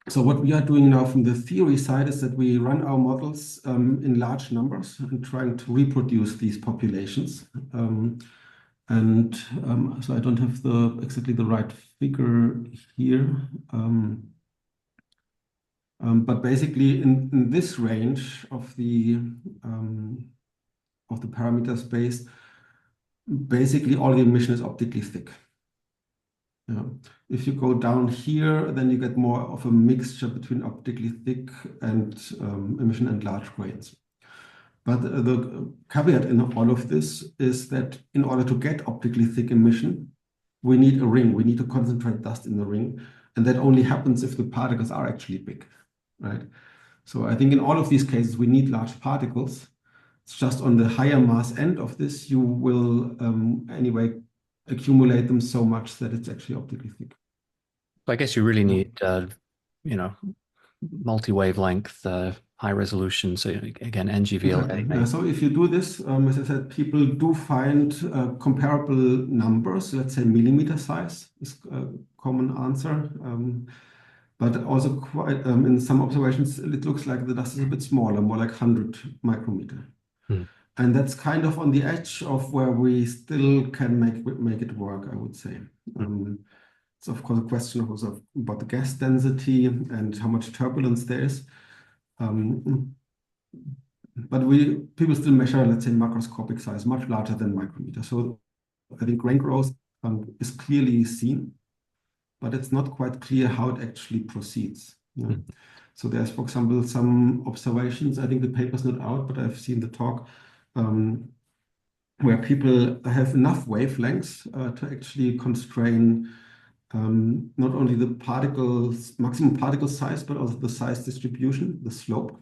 So what we are doing now from the theory side is that we run our models in large numbers and trying to reproduce these populations. So I don't have exactly the right figure here. But basically in this range of the parameter space, basically all the emission is optically thick. Yeah. If you go down here, then you get more of a mixture between optically thick and emission and large grains. But the caveat in all of this is that in order to get optically thick emission, we need a ring. We need to concentrate dust in the ring. And that only happens if the particles are actually big, right? So I think in all of these cases, we need large particles. It's just on the higher mass end of this, you will anyway accumulate them so much that it's actually optically thick. So I guess you really Yeah. need, you know, multi-wavelength, high resolution. So again, NGVLA. Exactly. Yeah. So if you do this, as I said, people do find comparable numbers. Let's say millimeter size is a common answer. But also quite in some observations, it looks like the dust is a bit smaller, more like 100 micrometer. Hmm. And that's kind of on the edge of where we still can make it work, I would say. It's of course a question also about the gas density and how much turbulence there is. But people still measure, let's say, macroscopic size, much larger than micrometer. So I think grain growth is clearly seen, but it's not quite clear how it actually proceeds. Yeah. So there's, for example, some observations. I think the paper's not out, but I've seen the talk where people have enough wavelengths to actually constrain not only the particles, maximum particle size, but also the size distribution, the slope.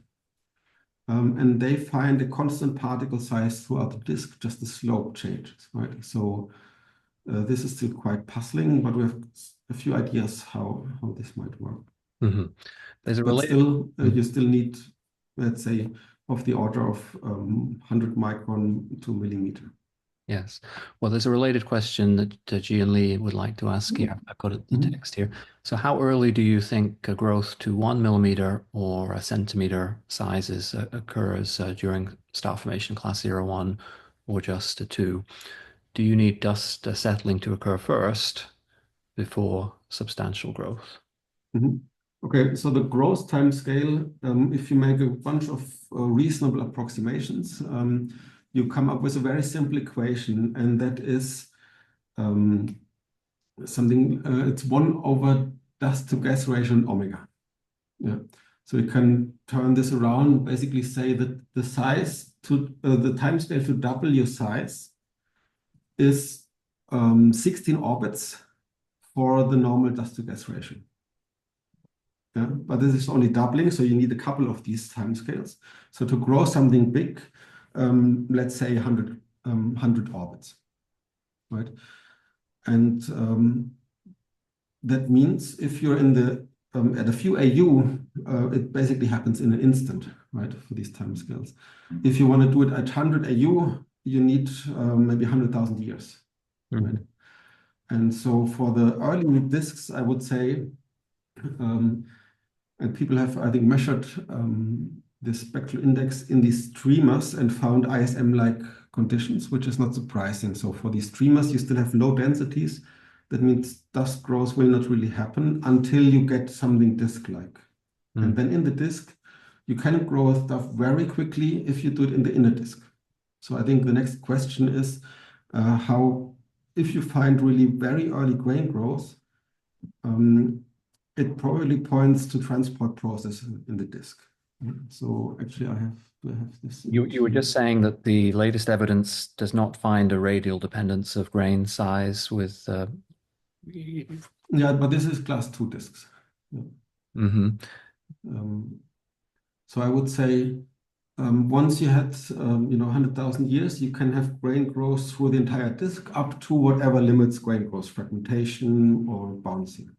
And they find a constant particle size throughout the disk, just the slope changes, right? So this is still quite puzzling, but we have a few ideas how this might work. Mm-hmm. There's a But related. still, you still need, let's say, of the order of 100 micron to millimeter. Yes. Well, there's a related question that Jian Li would like to ask you. I've got the text here. So how early do you think a growth to 1 millimeter or a centimeter sizes occurs during star formation class 01 or just a 2? Do you need dust settling to occur first before substantial growth? Okay, so the growth time scale, if you make a bunch of reasonable approximations, you come up with a very simple equation, and that is something, it's 1 over dust to gas ratio in omega. Yeah. So you can turn this around, basically say that the size to the time scale to double your size is 16 orbits for the normal dust to gas ratio. Yeah, but this is only doubling, so you need a couple of these time scales. So to grow something big, let's say 100 orbits, right? And that means if you're in the at a few AU, it basically happens in an instant, right? For these time scales. If you want to do it at 100 AU, you need maybe 100,000 years, right? And so for the early disks, I would say. And people have, I think, measured the spectral index in these streamers and found ISM-like conditions, which is not surprising. So for these streamers, you still have low densities. That means dust growth will not really happen until you get something disk-like. And then in the disk, you can grow stuff very quickly if you do it in the inner disk. So I think the next question is how, if you find really very early grain growth, it probably points to transport process in the disk. So actually, I have this. You were just saying that the latest evidence does not find a radial dependence of grain size with. Yeah, but this is class 2 disks. Yeah. So I would say once you had 100,000 years, you can have grain growth through the entire disk up to whatever limits grain growth, fragmentation or bouncing.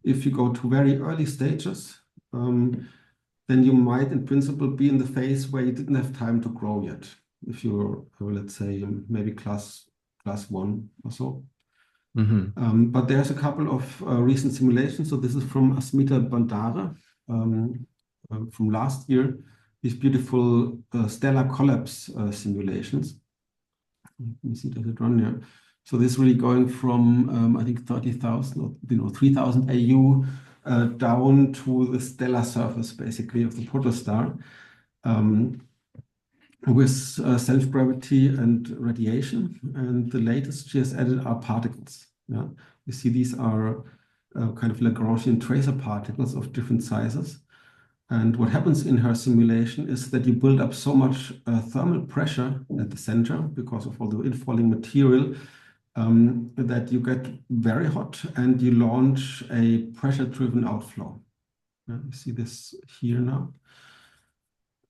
If you go to very early stages, then you might, in principle, be in the phase where you didn't have time to grow yet. If you're, let's say, maybe class 1 or so. But there's a couple of recent simulations. So this is from Asmita Bandara from last year. These beautiful stellar collapse simulations. Let me see, does it run here? So this is really going from, I think, 30,000 or 3,000 AU down to the stellar surface, basically, of the protostar with self-gravity and radiation. And the latest she has added are particles. Yeah, you see these are kind of Lagrangian tracer particles of different sizes. And what happens in her simulation is that you build up so much thermal pressure at the center because of all the infalling material that you get very hot and you launch a pressure-driven outflow. You see this here now.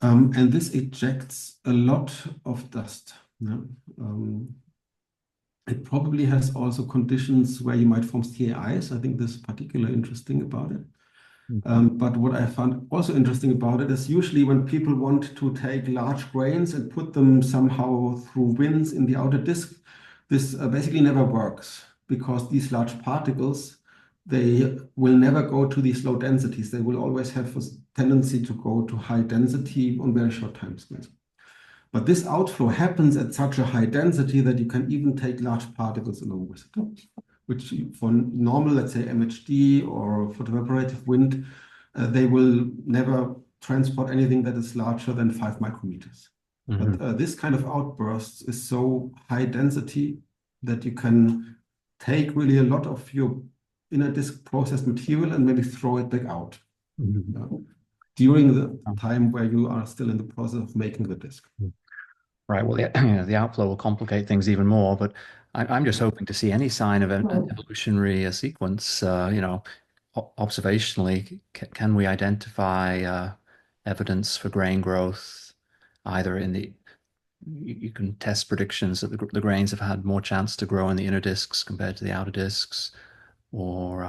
And this ejects a lot of dust. It probably has also conditions where you might form CAIs. I think this is particularly interesting about it. But what I found also interesting about it is usually when people want to take large grains and put them somehow through winds in the outer disk, this basically never works because these large particles, they will never go to these low densities. They will always have a tendency to go to high density on very short time scales. But this outflow happens at such a high density that you can even take large particles along with it, which for normal, let's say MHD or photoevaporative wind, they will never transport anything that is larger than 5 micrometers. But this kind of outbursts is so high density that you can take really a lot of your inner disk processed material and maybe throw it back out during the time where you are still in the process of making the disk. Right. Well, the outflow will complicate things even more, but I'm just hoping to see any sign of an evolutionary sequence. Observationally, can we identify evidence for grain growth either in the you can test predictions that the grains have had more chance to grow in the inner disks compared to the outer disks, or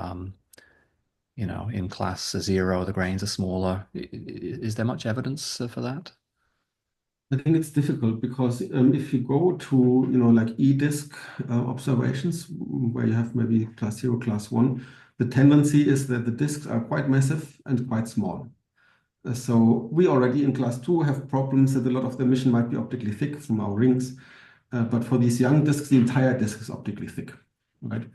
in class 0, the grains are smaller. Is there much evidence for that? I think it's difficult because if you go to, like e-disk observations where you have maybe class 0, class 1, the tendency is that the disks are quite massive and quite small. So we already in class 2 have problems that a lot of the emission might be optically thick from our rings. But for these young disks, the entire disk is optically thick, right?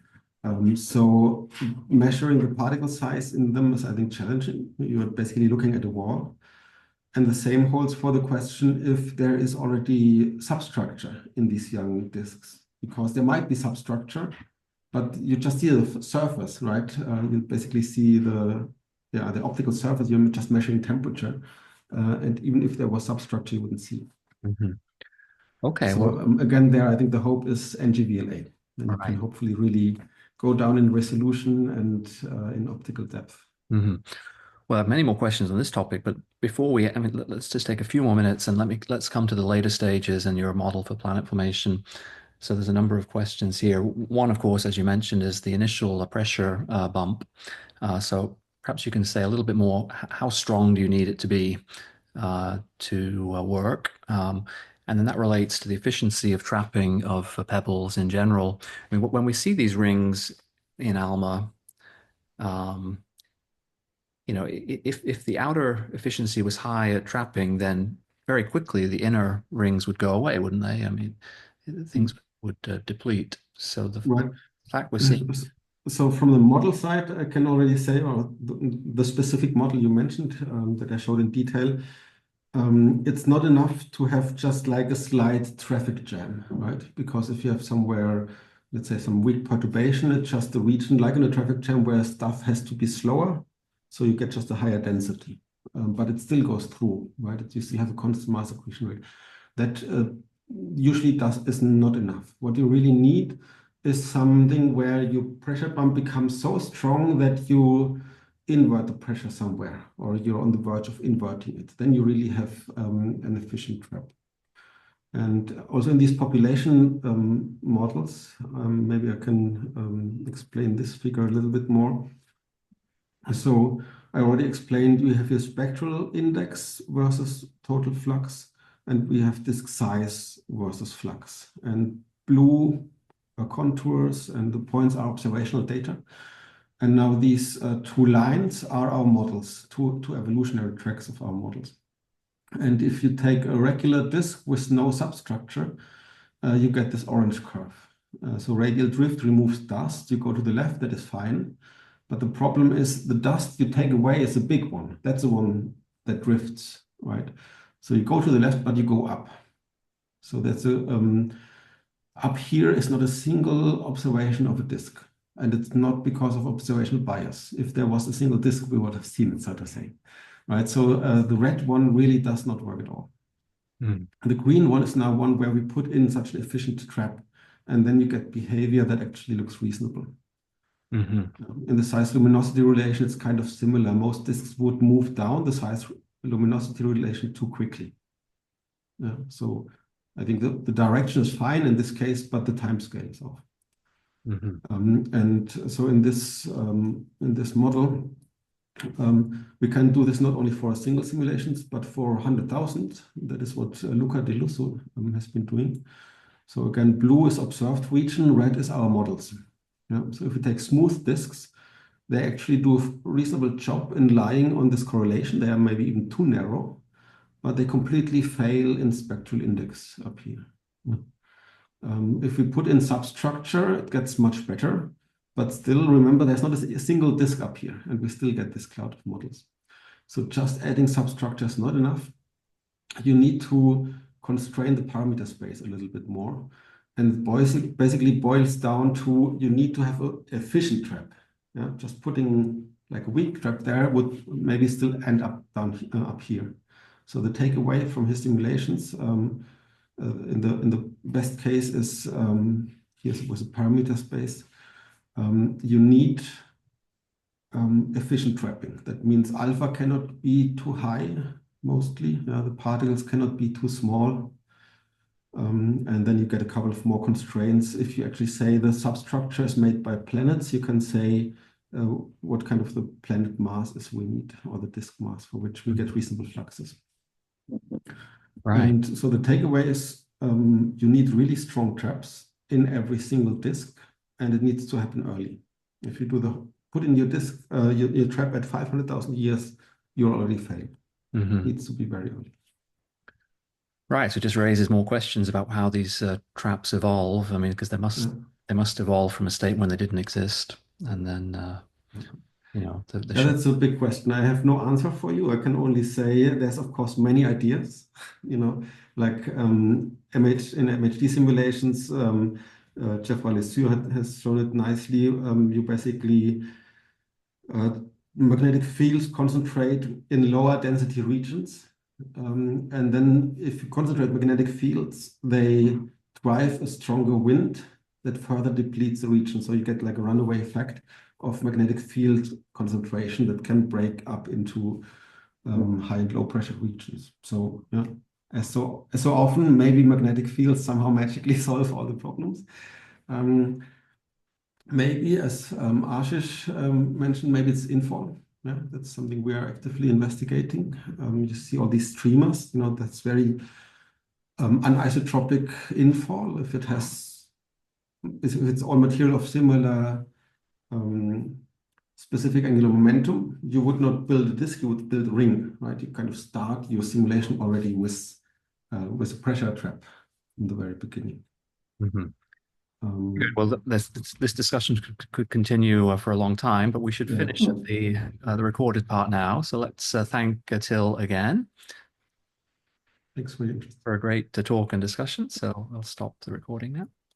So measuring the particle size in them is, I think, challenging. You're basically looking at a wall. And the same holds for the question if there is already substructure in these young disks, because there might be substructure, but you just see the surface, right? You basically see the optical surface. You're just measuring temperature, and even if there was substructure, you wouldn't see it. Okay. So again, there I think the hope is NGVLA, and you can hopefully really go down in resolution and in optical depth. Well, I have many more questions on this topic, but before let's just take a few more minutes and let's come to the later stages and your model for planet formation. So there's a number of questions here. One, of course, as you mentioned, is the initial pressure bump. So perhaps you can say a little bit more. How strong do you need it to be to work? And then that relates to the efficiency of trapping of pebbles in general. I mean, when we see these rings in ALMA, if the outer efficiency was high at trapping, then very quickly the inner rings would go away, wouldn't they? I mean, things would deplete. So the fact we're seeing. So from the model side, I can already say, or the specific model you mentioned that I showed in detail, it's not enough to have just like a slight traffic jam, right? Because if you have somewhere, let's say some weak perturbation, it's just a region like in a traffic jam where stuff has to be slower. So you get just a higher density, but it still goes through, right? You still have a constant mass accretion rate. That usually is not enough. What you really need is something where your pressure bump becomes so strong that you invert the pressure somewhere, or you're on the verge of inverting it. Then you really have an efficient trap. And also in these population models, maybe I can explain this figure a little bit more. So I already explained we have your spectral index versus total flux, and we have disk size versus flux. And blue are contours, and the points are observational data. And now these two lines are our models, two evolutionary tracks of our models. And if you take a regular disk with no substructure, you get this orange curve. So radial drift removes dust. You go to the left, that is fine. But the problem is the dust you take away is a big one. That's the one that drifts, right? So you go to the left, but you go up. So that's up here is not a single observation of a disk. And it's not because of observational bias. If there was a single disk, we would have seen it, so to say. right? So the red one really does not work at all. Mm. The green one is now one where we put in such an efficient trap, and then you get behavior that actually looks reasonable. In the size luminosity relation, it's kind of similar. Most disks would move down the size luminosity relation too quickly. Yeah, so I think the direction is fine in this case, but the time scale is off. And so in this model, we can do this not only for single simulations, but for 100,000. That is what Luca De Lusso has been doing. So again, blue is observed region, red is our models. Yeah, so if we take smooth disks, they actually do a reasonable job in lying on this correlation. They are maybe even too narrow, but they completely fail in spectral index up here. If we put in substructure, it gets much better. But still, remember, there's not a single disk up here, and we still get this cloud of models. So just adding substructure is not enough. You need to constrain the parameter space a little bit more. And basically boils down to you need to have an efficient trap. Yeah? Just putting like a weak trap there would maybe still end up down up here. So the takeaway from his simulations in the best case is here's with a parameter space. You need efficient trapping. That means alpha cannot be too high, mostly. The particles cannot be too small. And then you get a couple of more constraints. If you actually say the substructure is made by planets, you can say what kind of the planet mass is we need, or the disk mass for which we get reasonable fluxes. Right. And so the takeaway is you need really strong traps in every single disk, and it needs to happen early. If you put in your disk, your trap at 500,000 years, you're already failed. It needs to be very early. Right. So it just raises more questions about how these traps evolve. I mean, because they must evolve from a state when they didn't exist, and then Yeah, that's a big question. I have no answer for you. I can only say there's of course many ideas. Like in MHD simulations, Jeff Valesur has shown it nicely. You basically magnetic fields concentrate in lower density regions. And then if you concentrate magnetic fields, they drive a stronger wind that further depletes the region. So you get like a runaway effect of magnetic field concentration that can break up into high and low pressure regions. So yeah, as so often, maybe magnetic fields somehow magically solve all the problems. Maybe, as Ashish mentioned, maybe it's infall. Yeah, that's something we are actively investigating. You see all these streamers, that's very anisotropic infall. If it's all material of similar specific angular momentum, you would not build a disk, you would build a ring, right? You kind of start your simulation already with a pressure trap in the very beginning. Good. Well, this discussion could continue for a long time, but we should finish the recorded part now. So let's thank Till again. Thanks for your interest. For a great talk and discussion. So I'll stop the recording now.